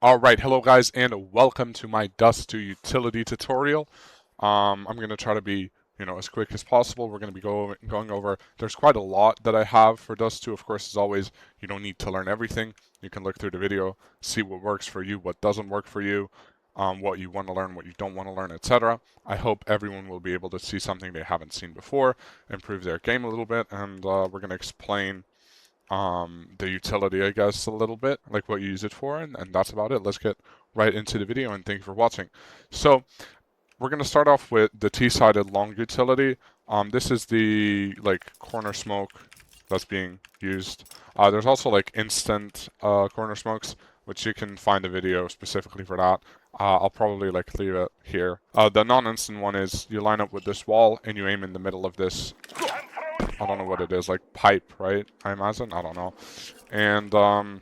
Alright, hello guys, and welcome to my Dust to Utility tutorial. I'm going to try to be, as quick as possible. We're going to be going over, there's quite a lot that I have for Dust 2. Of course, as always, you don't need to learn everything. You can look through the video, see what works for you, what doesn't work for you, what you want to learn, what you don't want to learn, etc. I hope everyone will be able to see something they haven't seen before, improve their game a little bit, and we're going to explain the utility, I guess, a little bit, like what you use it for, and that's about it. Let's get right into the video, and thank you for watching. So we're going to start off with the T-sided long utility. This is the corner smoke that's being used. There's also like instant corner smokes, which you can find a video specifically for that. I'll probably leave it here. The non-instant one is you line up with this wall and you aim in the middle of this. I don't know what it is, like pipe, right? I imagine. I don't know. And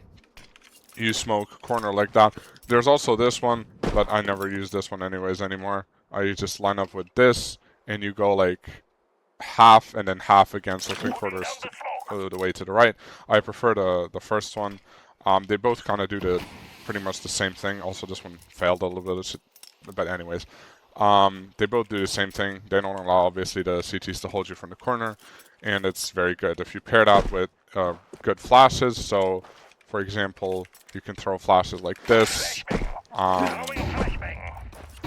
you smoke corner like that. There's also this one, but I never use this one anyways anymore. You just line up with this, and you go like half and then half against, like 3/4 the way to the right. I prefer the first one. They both kind of do pretty much the same thing. Also, this one failed a little bit, but anyways. They both do the same thing. They don't allow, obviously, the CTs to hold you from the corner, and it's very good. If you pair that with good flashes, so, for example, you can throw flashes like this.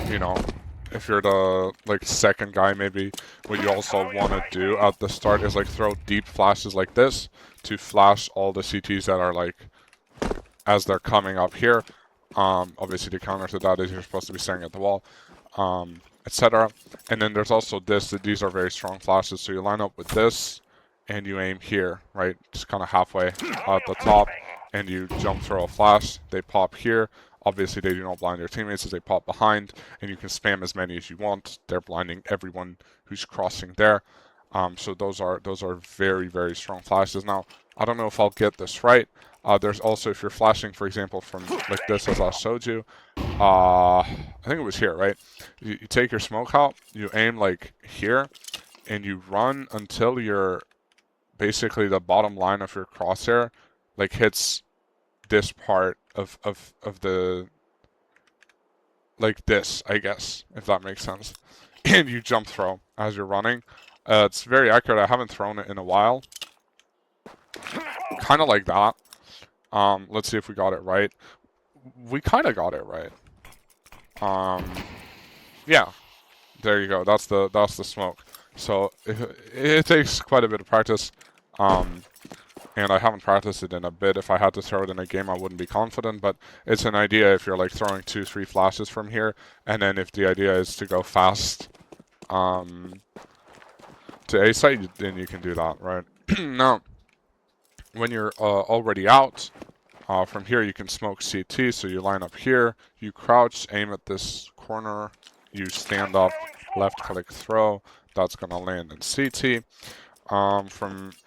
You know, if you're the second guy, maybe what you also want to do at the start is throw deep flashes like this to flash all the CTs that are as they're coming up here. Obviously, the counter to that is you're supposed to be staring at the wall, etc. And then there's also this. These are very strong flashes. So you line up with this, and you aim here, right? Just kind of halfway at the top, and you jump throw a flash. They pop here. Obviously, they do not blind their teammates as they pop behind, and you can spam as many as you want. They're blinding everyone who's crossing there. So those are very, very strong flashes. Now, I don't know if I'll get this right. There's also, if you're flashing, for example, from like this, as I showed you, I think it was here, right? You take your smoke out, you aim like here, and you run until you're basically the bottom line of your crosshair hits this part of the, like this, I guess, if that makes sense. And you jump throw as you're running. It's very accurate. I haven't thrown it in a while. Kind of like that. Let's see if we got it right. We kind of got it right. Yeah, there you go. That's the smoke. So it takes quite a bit of practice. And I haven't practiced it in a bit. If I had to throw it in a game, I wouldn't be confident, but it's an idea if you're throwing 2-3 flashes from here, and then if the idea is to go fast to A site, then you can do that, right? Now, when you're already out, from here you can smoke CT, so you line up here, you crouch, aim at this corner, you stand up, left click throw, that's going to land in CT. Oh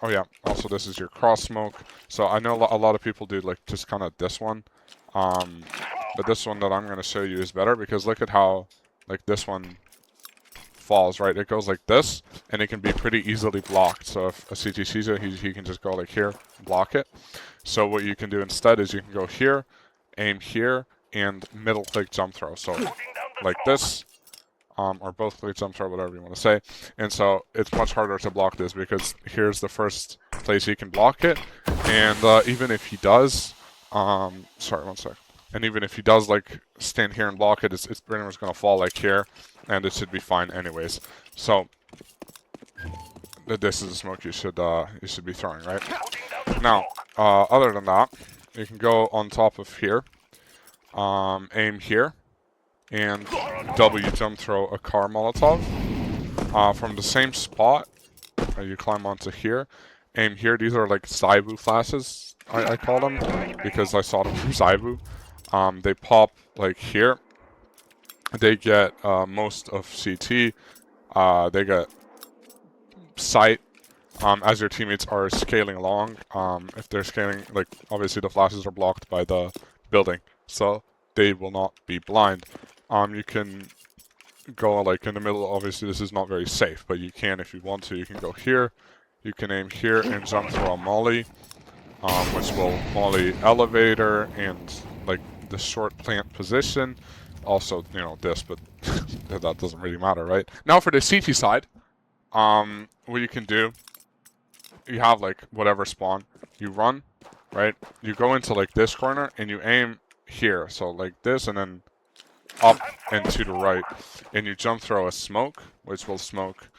yeah, also this is your cross smoke. So I know a lot of people do just kind of this one. But this one that I'm going to show you is better because look at how this one falls, right? It goes like this, and it can be pretty easily blocked. So if a CT sees it, he can just go here, block it. So what you can do instead is you can go here, aim here, and middle click jump throw. So like this, or both click jump throw, whatever you want to say. And so it's much harder to block this because here's the first place he can block it. And even if he does, sorry, one sec. And even if he does stand here and block it, it's pretty much gonna fall here, and it should be fine anyways. So this is a smoke you should be throwing, right? Now, other than that, you can go on top of here, aim here, and W jump throw a car Molotov from the same spot. You climb onto here, aim here. These are Zaibu flashes, I call them, because I saw them from Zaibu. They pop here. They get most of CT. They get sight as your teammates are scaling along. If they're scaling, obviously the flashes are blocked by the building, so they will not be blind. You can go in the middle. Obviously this is not very safe, but you can if you want to. You can go here, you can aim here and jump through a molly, which will molly elevator and the short plant position. Also, you know, this, but that doesn't really matter, right? Now for the CT side, what you can do, you have like whatever spawn, you run, right? You go into like this corner and you aim here, so like this, and then up and to the right, and you jump throw a smoke, which will smoke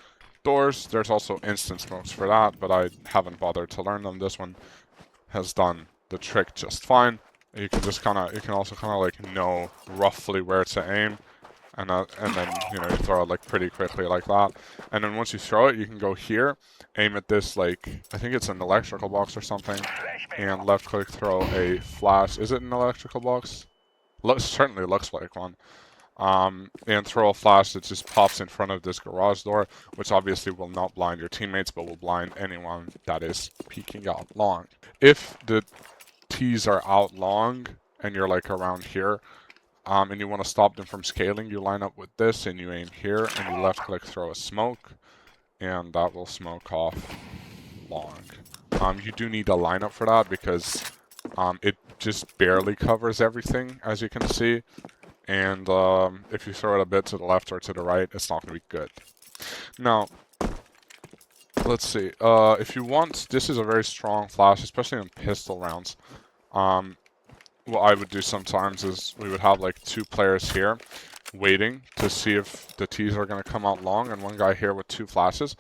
doors. There's also instant smokes for that, but I haven't bothered to learn them. This one has done the trick just fine. You can just you can also kind of like know roughly where to aim, and then you know, you throw it like pretty quickly like that. And then once you throw it, you can go here, aim at this, like I think it's an electrical box or something, and left click throw a flash. Is it an electrical box? Certainly looks like one. And throw a flash that just pops in front of this garage door, which obviously will not blind your teammates, but will blind anyone that is peeking out long. If the T's are out long and you're like around here, and you want to stop them from scaling, you line up with this and you aim here and you left click throw a smoke, and that will smoke off long. You do need a lineup for that because it just barely covers everything, as you can see. And if you throw it a bit to the left or to the right, it's not going to be good. Now, let's see. If you want, this is a very strong flash, especially in pistol rounds. What I would do sometimes is we would have like 2 players here waiting to see if the T's are going to come out long, and one guy here with 2 flashes.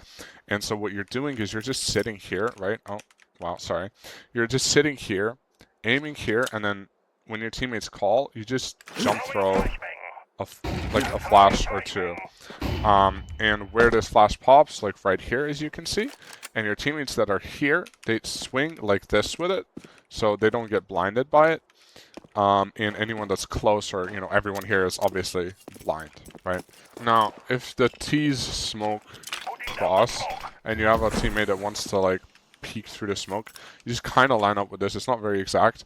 And so what you're doing is you're just sitting here, right? Oh, wow, sorry. You're just sitting here, aiming here, and then when your teammates call, you just jump throw like a flash or 2. And where this flash pops, like right here, as you can see, and your teammates that are here, they swing like this with it, so they don't get blinded by it. And anyone that's closer, you know, everyone here is obviously blind, right? Now, if the T's smoke cross, and you have a teammate that wants to like peek through the smoke, you just kind of line up with this. It's not very exact.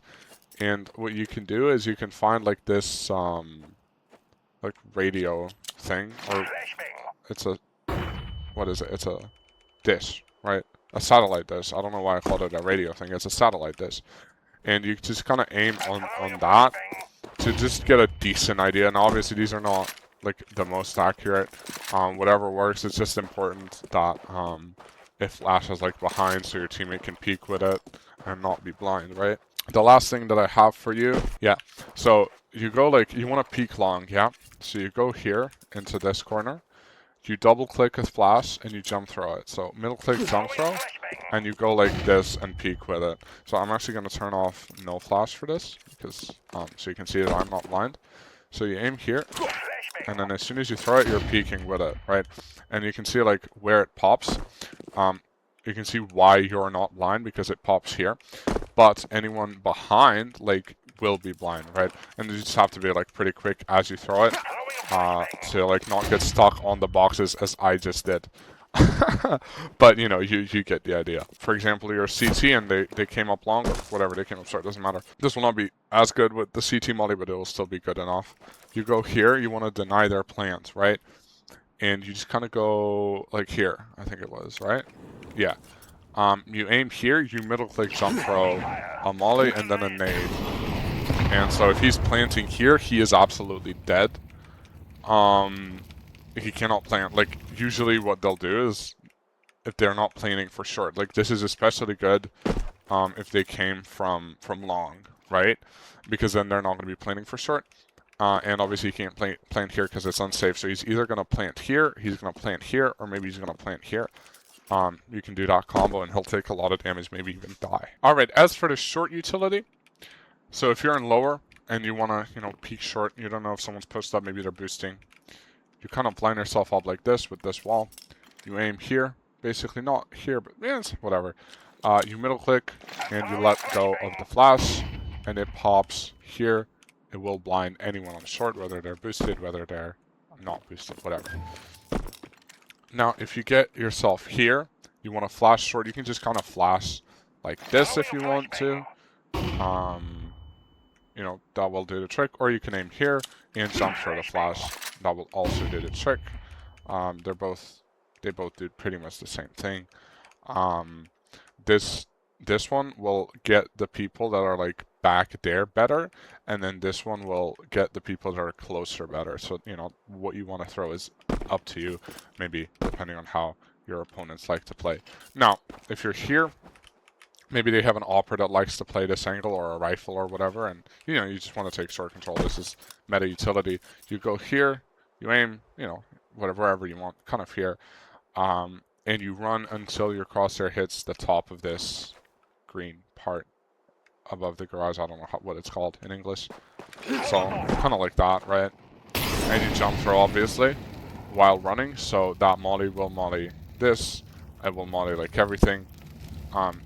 And what you can do is you can find like this, like radio thing, or it's a, what is it? It's a dish, right? A satellite dish. I don't know why I called it a radio thing. It's a satellite dish. And you just kind of aim on that to just get a decent idea. And obviously these are not like the most accurate. Whatever works, it's just important that it flashes like behind so your teammate can peek with it and not be blind, right? The last thing that I have for you, yeah, so you go like, you want to peek long, yeah? So you go here into this corner, you double click a flash and you jump throw it. So middle click jump throw, and you go like this and peek with it. So I'm actually going to turn off no flash for this, because so you can see that I'm not blind. So you aim here, and then as soon as you throw it, you're peeking with it, right? And you can see like where it pops. You can see why you're not blind, because it pops here. But anyone behind like will be blind, right? And you just have to be like pretty quick as you throw it to like not get stuck on the boxes as I just did. But you know, you get the idea. For example, you're CT and they came up long, or whatever, they came up short, doesn't matter. This will not be as good with the CT molly, but it will still be good enough. You go here, you want to deny their plant, right? And you just kind of go like here, I think it was, right? Yeah. You aim here, you middle click jump throw a molly and then a nade. And so if he's planting here, he is absolutely dead. He cannot plant. Like, usually what they'll do is, if they're not planting for short, like this is especially good if they came from long, right? Because then they're not going to be planting for short. And obviously he can't plant here because it's unsafe. So he's either going to plant here, he's going to plant here, or maybe he's going to plant here. You can do that combo and he'll take a lot of damage, maybe even die. Alright, as for the short utility, so if you're in lower and you want to, you know, peek short, you don't know if someone's pushed up, maybe they're boosting. You kind of line yourself up like this with this wall. You aim here, basically not here, but yeah, it's whatever. You middle click and you let go of the flash and it pops here. It will blind anyone on short, whether they're boosted, whether they're not boosted, whatever. Now, if you get yourself here, you want to flash short, you can just kind of flash like this if you want to. You know, that will do the trick. Or you can aim here and jump for the flash. That will also do the trick. They both do pretty much the same thing. This one will get the people that are like back there better, and then this one will get the people that are closer better. So, you know, what you want to throw is up to you, maybe depending on how your opponents like to play. Now, if you're here, maybe they have an opera that likes to play this angle, or a rifle or whatever, and you know, you just want to take sword control. This is meta utility. You go here, you aim, you know, wherever you want, kind of here, and you run until your crosshair hits the top of this green part above the garage. I don't know what it's called in English. So kind of like that, right? And you jump throw, obviously, while running. So that molly will molly this. It will molly like everything.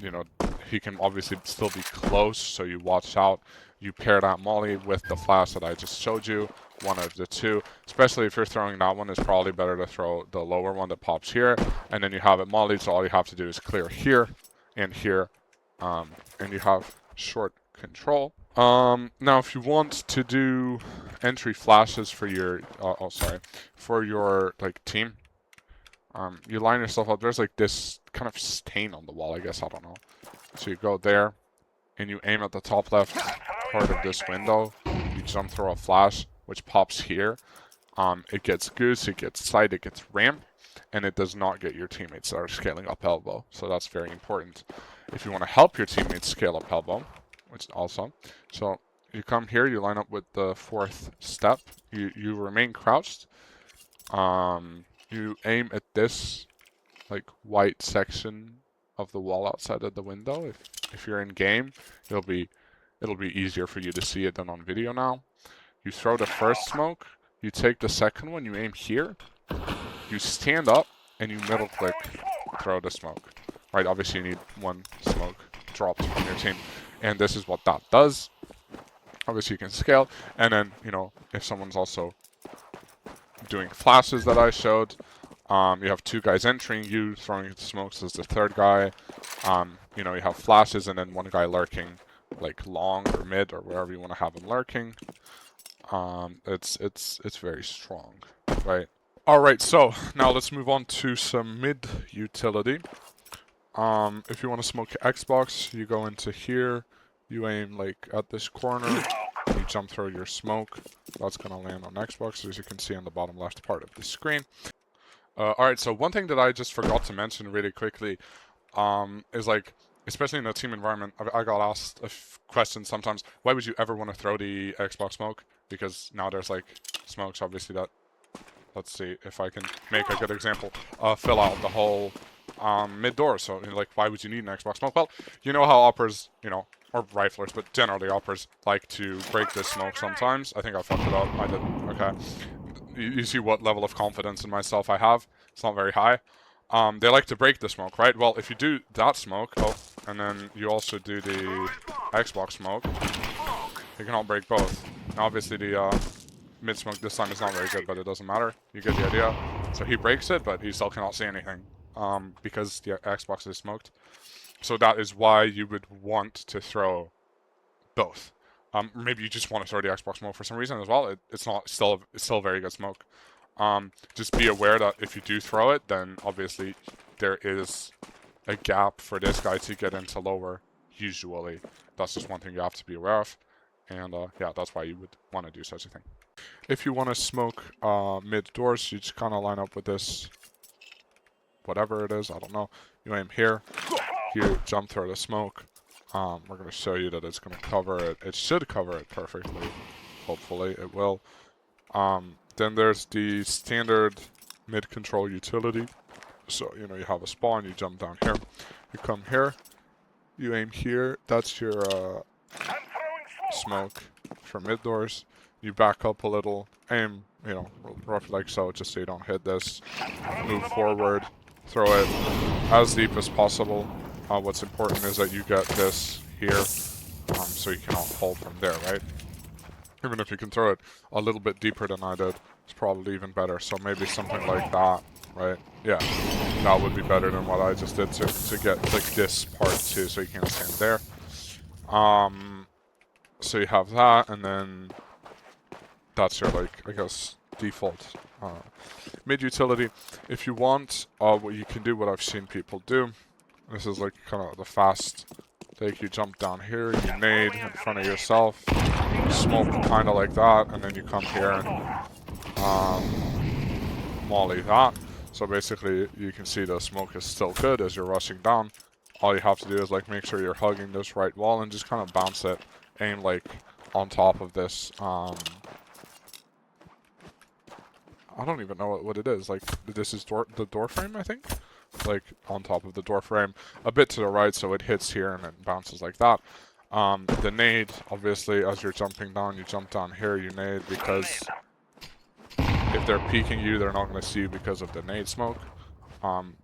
You know, he can obviously still be close, so you watch out. You pair that molly with the flash that I just showed you, one of the two. Especially if you're throwing that one, it's probably better to throw the lower one that pops here, and then you have it mollied, so all you have to do is clear here and here, and you have short control. Now if you want to do entry flashes for your, for your like team, you line yourself up. There's like this kind of stain on the wall, I guess, I don't know. So you go there, and you aim at the top left part of this window. You jump throw a flash, which pops here. It gets goose, it gets sight, it gets ramp, and it does not get your teammates that are scaling up elbow. So that's very important. If you want to help your teammates scale up elbow, which is awesome. So you come here, you line up with the fourth step. You remain crouched. You aim at this like white section of the wall outside of the window. If you're in game, it'll be easier for you to see it than on video now. You throw the first smoke, you take the second one, you aim here, you stand up, and you middle click throw the smoke. Right, obviously you need one smoke dropped from your team, and this is what that does. Obviously you can scale, and then, you know, if someone's also doing flashes that I showed, you have two guys entering, you throwing smokes as the third guy. You know, you have flashes and then one guy lurking, like long or mid or wherever you want to have him lurking. It's very strong, right? All right, so now let's move on to some mid utility. If you want to smoke Xbox, you go into here, you aim like at this corner, you jump through your smoke. That's gonna land on Xbox, as you can see on the bottom left part of the screen. Alright, so one thing that I just forgot to mention really quickly, is like, especially in a team environment, I got asked a question sometimes, why would you ever want to throw the Xbox smoke? Because now there's like smokes, obviously, that, let's see if I can make a good example, fill out the whole mid door. So, you know, like, why would you need an Xbox smoke? Well, you know how operas, you know, or riflers, but generally operas like to break this smoke sometimes. I think I fucked it up. I did. Okay. You see what level of confidence in myself I have. It's not very high. They like to break the smoke, right? Well, if you do that smoke, and then you also do the Xbox smoke, you can all break both. Now, obviously, the mid smoke this time is not very good, but it doesn't matter. You get the idea. So he breaks it, but he still cannot see anything, because the Xbox is smoked. So that is why you would want to throw both. Maybe you just want to throw the Xbox smoke for some reason as well. It's still very good smoke. Just be aware that if you do throw it, then obviously there is a gap for this guy to get into lower, usually. That's just one thing you have to be aware of. And yeah, that's why you would want to do such a thing. If you want to smoke mid doors, you just kind of line up with this, whatever it is, I don't know. You aim here, you jump through the smoke. We're going to show you that it's going to cover it. It should cover it perfectly. Hopefully it will. Then there's the standard mid control utility. So, you know, you have a spawn, you jump down here. You come here, you aim here. That's your smoke for mid doors. You back up a little, aim, you know, roughly like so, just so you don't hit this. Move forward, throw it as deep as possible. What's important is that you get this here, so you cannot hold from there, right? Even if you can throw it a little bit deeper than I did, it's probably even better. So maybe something like that, right? Yeah, that would be better than what I just did to get like this part too, so you can't stand there. So you have that, and then that's your, like, I guess, default mid utility. If you want, what you can do, what I've seen people do, this is like kind of the fast Take, you jump down here, you nade in front of yourself, smoke kind of like that, and then you come here and molly that. So basically, you can see the smoke is still good as you're rushing down. All you have to do is like make sure you're hugging this right wall and just kind of bounce it, aim like on top of this. I don't even know what it is. Like this is the door frame, I think. Like on top of the door frame, a bit to the right, so it hits here and it bounces like that. The nade, obviously, as you're jumping down, you jump down here, you nade, because if they're peeking you, they're not going to see you because of the nade smoke,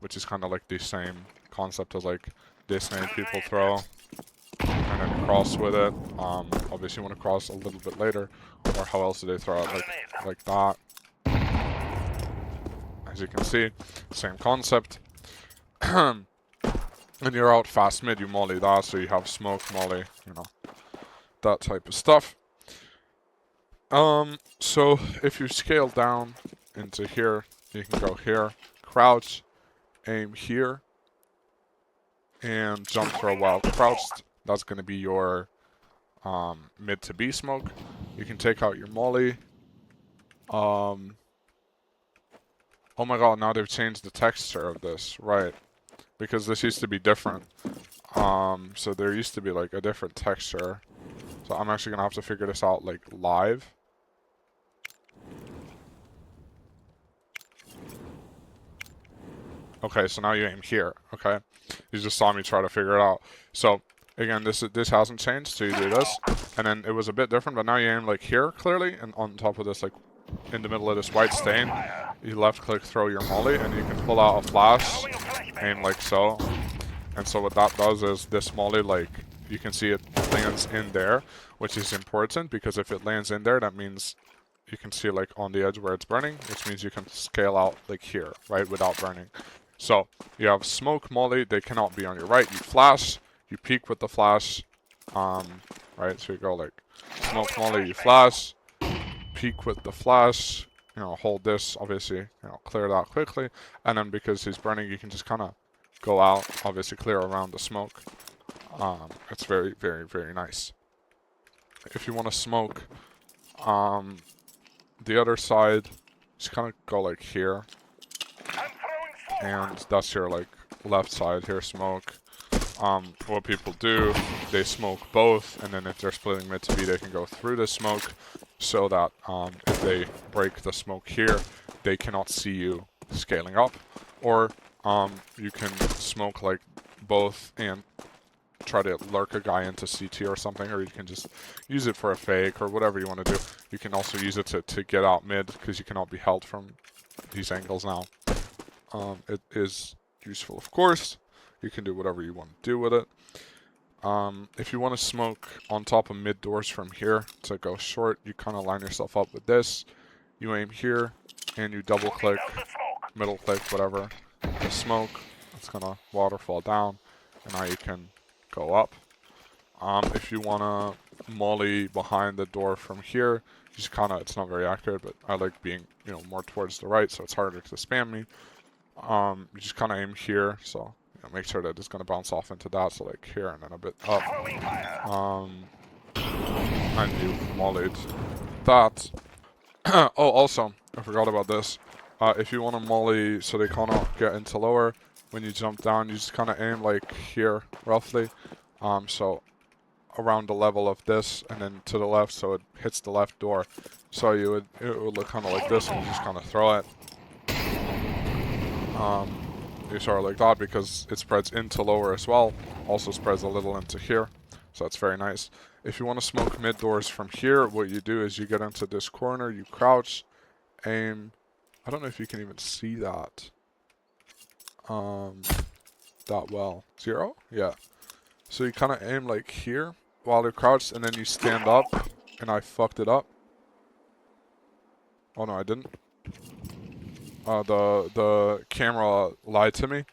which is kind of like the same concept as like this nade people throw, and then cross with it. Obviously, you want to cross a little bit later, or how else do they throw it? Like that. As you can see, same concept. And you're out fast mid, you molly that, so you have smoke, molly, you know, that type of stuff. So if you scale down into here, you can go here, crouch, aim here, and jump throw while crouched. That's going to be your mid to B smoke. You can take out your molly. Oh my god, now they've changed the texture of this, right? Because this used to be different. So there used to be like a different texture. So I'm actually gonna have to figure this out like live. Okay, so now you aim here. Okay, you just saw me try to figure it out. So again, this hasn't changed. So you do this, and then it was a bit different, but now you aim like here clearly, and on top of this, like in the middle of this white stain, you left click, throw your molly, and you can pull out a flash, aim like so. And so what that does is this molly, like, you can see it lands in there, which is important because if it lands in there, that means you can see like on the edge where it's burning, which means you can scale out like here, right, without burning. So you have smoke, molly, they cannot be on your right. You flash, you peek with the flash, right, so you go like smoke, molly, you flash, peek with the flash, you know, hold this, obviously, you know, clear it out quickly, and then because he's burning, you can just kind of go out, obviously clear around the smoke. It's very, very, very nice. If you want to smoke, the other side, just kind of go like here, and that's your like left side here, smoke. What people do, they smoke both, and then if they're splitting mid to B, they can go through the smoke, so that if they break the smoke here, they cannot see you scaling up, or you can smoke like both and try to lurk a guy into CT or something, or you can just use it for a fake or whatever you want to do. You can also use it to get out mid because you cannot be held from these angles now. It is useful, of course. You can do whatever you want to do with it. If you want to smoke on top of mid doors from here to go short, you kind of line yourself up with this. You aim here, and you double click, middle click, whatever, the smoke. It's going to waterfall down, and now you can go up. If you want to molly behind the door from here, just kind of, it's not very accurate, but I like being, you know, more towards the right, so it's harder to spam me. You just kind of aim here, so you know, make sure that it's going to bounce off into that, so like here and then a bit up. And you mollied that. Oh, also, I forgot about this. If you want to molly so they cannot get into lower, when you jump down, you just kind of aim like here, roughly. So around the level of this, and then to the left, so it hits the left door. So it would look kind of like this, and you just kind of throw it. You sort of like that because it spreads into lower as well. Also spreads a little into here, so that's very nice. If you want to smoke mid doors from here, what you do is you get into this corner, you crouch, aim. I don't know if you can even see that. That well. 0? Yeah. So you kind of aim like here while you're crouched, and then you stand up, and I fucked it up. Oh no, I didn't. The camera lied to me.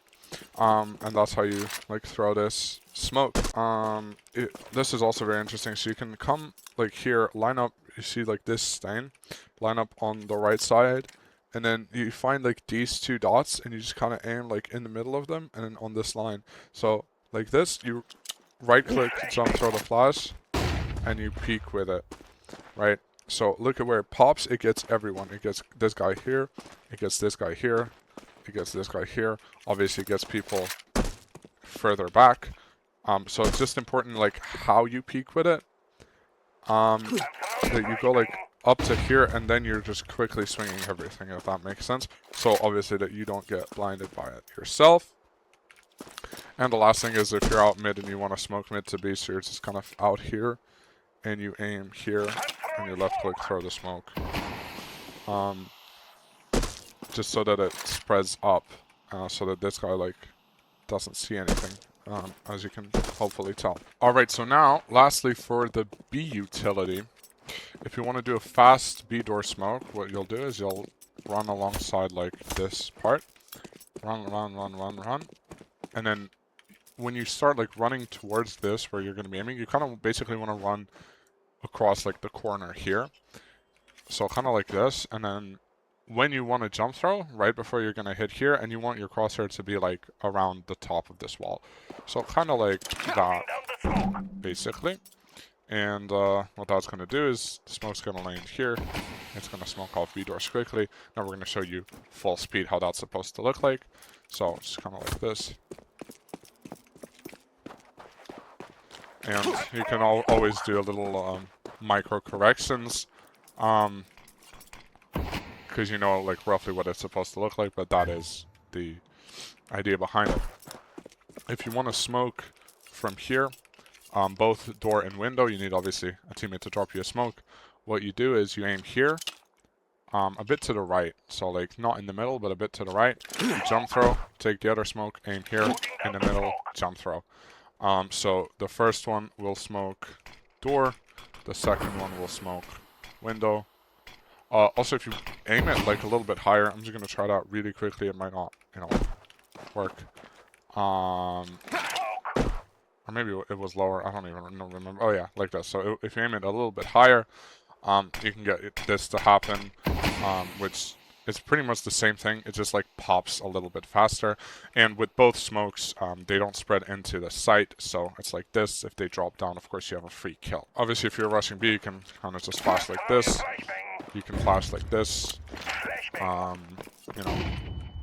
And that's how you like throw this smoke. This is also very interesting. So you can come like here, line up. You see like this stain, line up on the right side, and then you find like these two dots, and you just kind of aim like in the middle of them, and then on this line. So like this, you right click, jump throw the flash, and you peek with it, right? So look at where it pops, it gets everyone. It gets this guy here, it gets this guy here, it gets this guy here. Obviously it gets people further back. So it's just important like how you peek with it. That you go like up to here and then you're just quickly swinging everything, if that makes sense. So obviously that you don't get blinded by it yourself. And the last thing is if you're out mid and you want to smoke mid to B, so you're just kind of out here and you aim here and you left click throw the smoke. Just so that it spreads up, so that this guy like doesn't see anything, as you can hopefully tell. Alright, so now lastly for the B utility, if you want to do a fast B door smoke, what you'll do is you'll run alongside like this part. Run. And then when you start like running towards this where you're going to be aiming, you kind of basically want to run across like the corner here. So kind of like this, and then when you want to jump throw, right before you're going to hit here, and you want your crosshair to be like around the top of this wall. So kind of like that, basically. And what that's going to do is the smoke's going to land here. It's going to smoke off B doors quickly. Now we're going to show you full speed how that's supposed to look like. So just kind of like this. And you can always do a little micro corrections. Because you know like roughly what it's supposed to look like, but that is the idea behind it. If you want to smoke from here, both door and window, you need obviously a teammate to drop you a smoke. What you do is you aim here, a bit to the right, so like not in the middle, but a bit to the right. You jump throw, take the other smoke, aim here, in the middle, jump throw. So the first one will smoke door, the second one will smoke window. Also, if you aim it like a little bit higher, I'm just gonna try it out really quickly. It might not, you know, work. Or maybe it was lower. I don't even remember. Oh yeah, like this. So if you aim it a little bit higher, you can get this to happen, which is pretty much the same thing. It just like pops a little bit faster. And with both smokes, they don't spread into the site. So it's like this. If they drop down, of course, you have a free kill. Obviously, if you're rushing B, you can kind of just flash like this. You can flash like this. You know,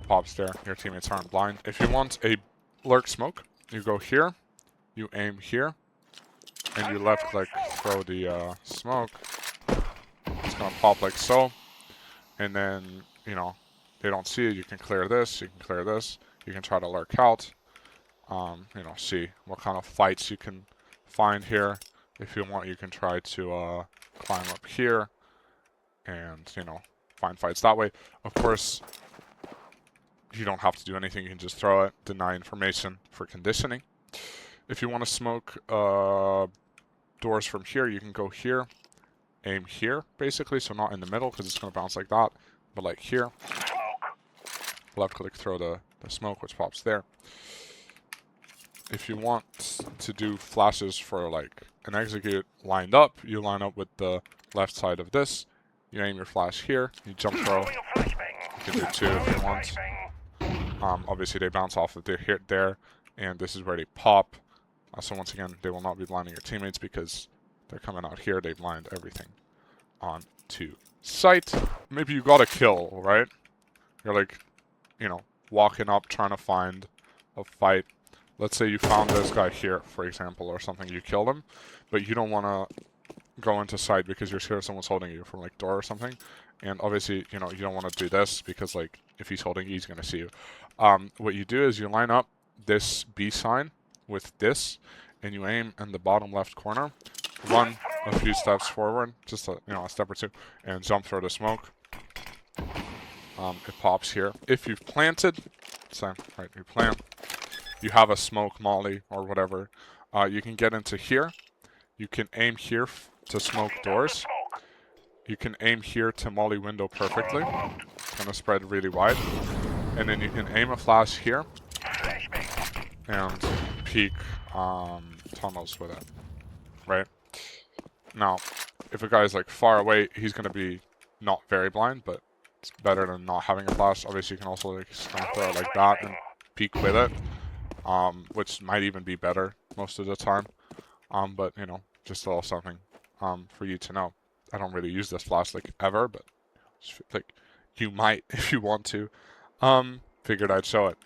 pops there. Your teammates aren't blind. If you want a lurk smoke, you go here. You aim here. And you left click throw the smoke. It's going to pop like so. And then, you know, they don't see it. You can clear this. You can clear this. You can try to lurk out. You know, see what kind of fights you can find here. If you want, you can try to climb up here. And, you know, find fights that way. Of course, you don't have to do anything. You can just throw it. Deny information for conditioning. If you want to smoke doors from here, you can go here. Aim here, basically, so not in the middle, because it's going to bounce like that, but like here. Left click, throw the smoke, which pops there. If you want to do flashes for like an execute lined up, you line up with the left side of this. You aim your flash here, you jump throw. You can do two if you want. Obviously, they bounce off of there, and this is where they pop. So once again, they will not be blinding your teammates because they're coming out here. They blind everything onto site. Maybe you got a kill, right? You're like, you know, walking up trying to find a fight. Let's say you found this guy here, for example, or something. You killed him, but you don't want to go into site because you're scared someone's holding you from like door or something. And obviously, you know, you don't want to do this because like if he's holding you, he's going to see you. What you do is you line up this B sign with this, and you aim in the bottom left corner. Run a few steps forward, just a step or two, and jump through the smoke. It pops here. If you've planted, same, right? You plant. You have a smoke molly or whatever. You can get into here. You can aim here to smoke doors. You can aim here to molly window perfectly. It's gonna spread really wide, and then you can aim a flash here and peek tunnels with it, right? Now, if a guy's like far away, he's gonna be not very blind, but it's better than not having a flash. Obviously, you can also like throw it like that and peek with it. which might even be better most of the time. But you know, just a little something for you to know. I don't really use this flash like ever, but like you might if you want to. Figured I'd show it.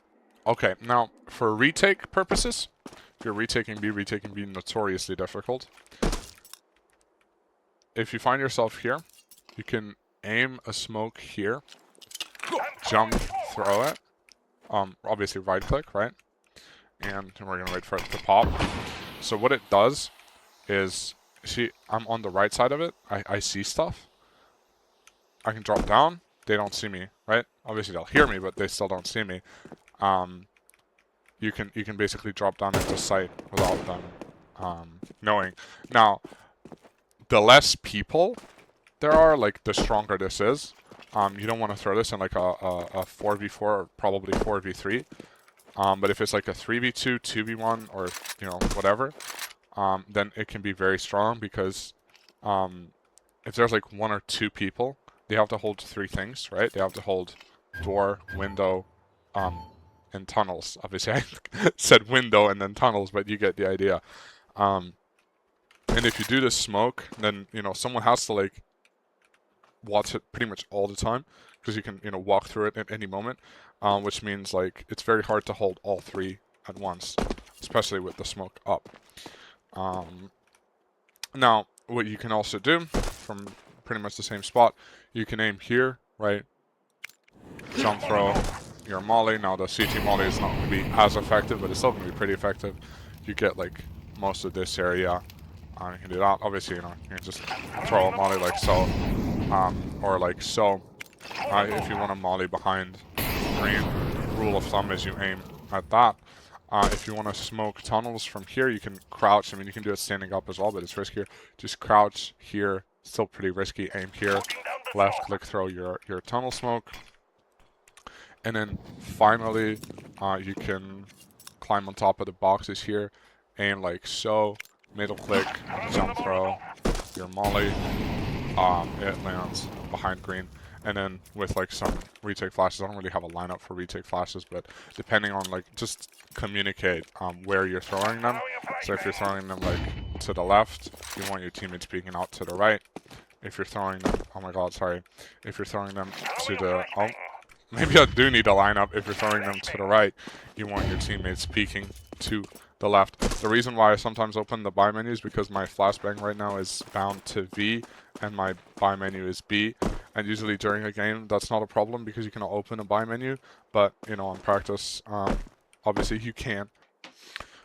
Okay, now for retake purposes, if you're retaking B notoriously difficult. If you find yourself here, you can aim a smoke here, jump, throw it. Obviously right click, right? And we're gonna wait for it to pop. So what it does is, see, I'm on the right side of it. I see stuff. I can drop down. They don't see me, right? Obviously they'll hear me, but they still don't see me. You can basically drop down into sight without them knowing. Now, the less people there are, like, the stronger this is. You don't want to throw this in like a 4v4 or probably 4v3. But if it's like a 3v2, 2v1, or you know, whatever, then it can be very strong because if there's like 1 or 2 people, they have to hold 3 things, right? They have to hold door, window, and tunnels. Obviously, I said window and then tunnels, but you get the idea. And if you do the smoke, then you know someone has to like watch it pretty much all the time because you can, you know, walk through it at any moment, which means like it's very hard to hold all 3 at once, especially with the smoke up. Now, what you can also do from pretty much the same spot, you can aim here, right? Jump throw your molly. Now the CT molly is not going to be as effective, but it's still going to be pretty effective. You get like most of this area. You can do that. Obviously, you know, you can just throw a molly like so. Or like so. If you want a molly behind green, rule of thumb is you aim at that. If you want to smoke tunnels from here, you can crouch. I mean, you can do it standing up as well, but it's riskier. Just crouch here, still pretty risky. Aim here, left click, throw your tunnel smoke. And then finally, you can climb on top of the boxes here, aim like so, middle click, jump throw, your molly. It lands behind green. And then with like some retake flashes, I don't really have a lineup for retake flashes, but depending on like, just communicate where you're throwing them. So if you're throwing them like to the left, you want your teammates peeking out to the right. If you're throwing them, oh my god, sorry. If you're throwing them to the, oh, maybe I do need a lineup. If you're throwing them to the right, you want your teammates peeking to the left. The reason why I sometimes open the buy menu is because my flashbang right now is bound to V and my buy menu is B. And usually during a game, that's not a problem because you can open a buy menu. But, you know, in practice, obviously you can.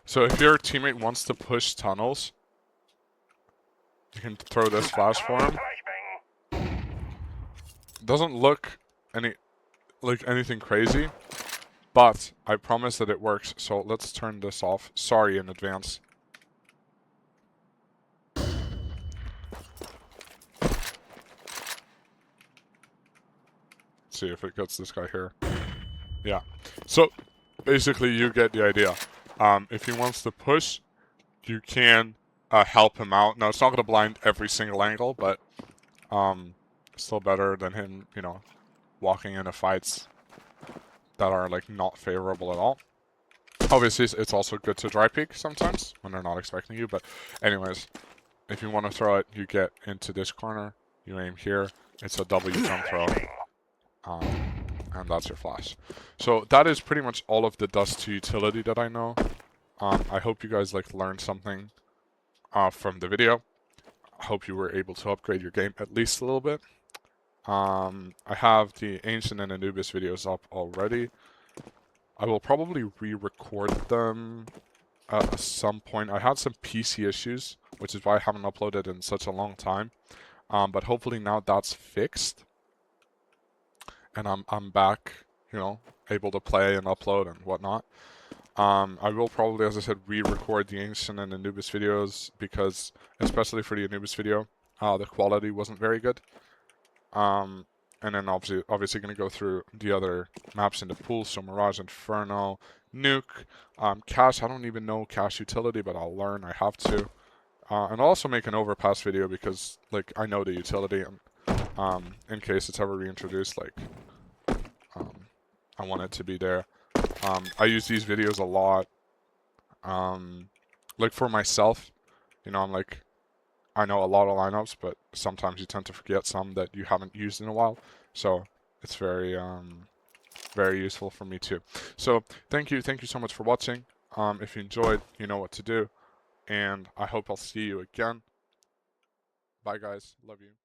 So if your teammate wants to push tunnels, you can throw this flash for him. Doesn't look like anything crazy, but I promise that it works. So let's turn this off. Sorry in advance. See if it gets this guy here. Yeah. So basically you get the idea. If he wants to push, you can help him out. Now it's not going to blind every single angle, but still better than him, you know, walking into fights that are like not favorable at all. Obviously it's also good to dry peek sometimes when they're not expecting you, but anyways, if you want to throw it, you get into this corner, you aim here, it's a W jump throw. And that's your flash. So that is pretty much all of the Dust 2 utility that I know. I hope you guys like learned something from the video. I hope you were able to upgrade your game at least a little bit. I have the Ancient and Anubis videos up already. I will probably re-record them at some point. I had some PC issues, which is why I haven't uploaded in such a long time. But hopefully now that's fixed. And I'm back, you know, able to play and upload and whatnot. I will probably, as I said, re-record the Ancient and Anubis videos because, especially for the Anubis video, the quality wasn't very good. And then obviously going to go through the other maps in the pool, so Mirage, Inferno, Nuke, Cache. I don't even know Cache utility, but I'll learn. I have to. And I'll also make an overpass video because, like, I know the utility, and in case it's ever reintroduced, like, I want it to be there. I use these videos a lot Like for myself, you know, I'm like, I know a lot of lineups, but sometimes you tend to forget some that you haven't used in a while. So it's very useful for me too. So thank you so much for watching. If you enjoyed, you know what to do, and I hope I'll see you again. Bye guys, love you.